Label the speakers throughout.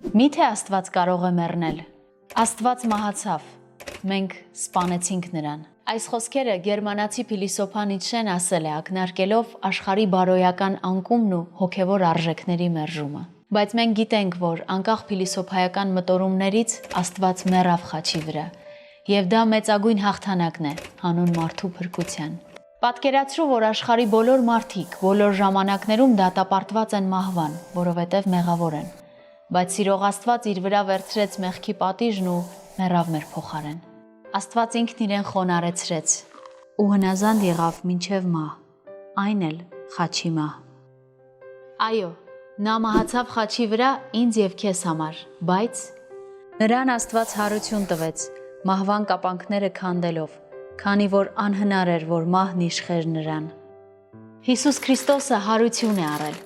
Speaker 1: Միթե Աստված կարող է մեռնել։ Աստված մահացավ, մենք սպանեցինք նրան։ Այս խոսքերը գերմանացի փիլիսոփա Նիցշեն ասել է, ակնարկելով աշխարհի բարոյական անկումն ու հոգևոր արժեքների մերժումը։ Բայց մենք գիտենք, որ անկախ փիլիսոփայական մտորումներից Աստված մեռավ խաչի վրա, եւ դա մեծագույն հաղթանակն է հանուն մարդու փրկության։ Պատկերացրու, որ աշխարհի բոլոր մարդիկ բոլոր ժամանակներում դատապարտված են մահվան, որովհետև մեղավոր են, բայց սիրող Աստված իր վրա վերցրեց մեղքի պատիժն ու մեռավ մեր փոխարեն։ Աստված ինքն իրեն խոնարհեցրեց ու հնազանդ եղավ մինչև մահ, այն էլ խաչի մահ։ Այո, նա մահացավ խաչի վրա ինձ եւ քեզ համար, բայց նրան Աստված հարություն տվեց մահվան կապանքները քանդելով, քանի որ անհնար էր, որ մահն իշխեր նրան։ Հիսուս Քրիստոսը հարություն է առել,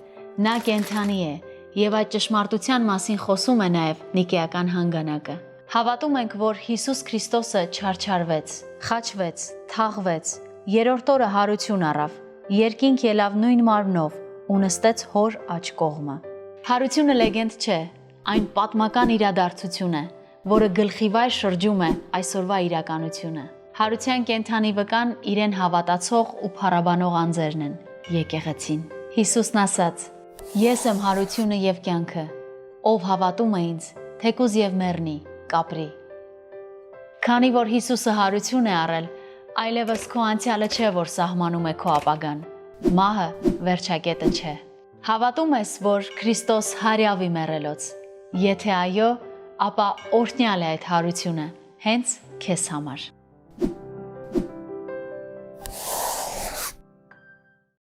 Speaker 1: նա կենդանի է եւ այդ ճշմարտության մասին խոսում է նաեւ Նիկեական հանգանակը։ Հավատում ենք, որ Հիսուս Քրիստոսը չարչարվեց, խաչվեց, թաղվեց, երրորդ օրը հարություն առավ, երկինք ելավ նույն մարմնով ու նստեց հոր աջ կողմը։ Հարությունը լեգենդ չէ, այն պատմական իրադարձություն է, որը գլխիվայր շրջում է այսօրվա իրականությունը։ Հարության կենդանի վկան իրեն հավատացող ու փառաբանող անձերն են, եկեղեցին։ Հիսուսն ասաց. Ես եմ հարությունը եւ կյանքը, ով հավատում է ինձ, թեկուզ եւ մեռնի, կապրի։ Քանի որ Հիսուսը հարություն է առել, այլևս քո անցյալը չէ, որ սահմանում է քո ապագան։ Մահը վերջակետը չէ։ Հավատում ես, որ Քրիստոս հարյավի մեռելոց։ Եթե այո, ապա օրհնյալ է այդ հարությունը, հենց քեզ համար։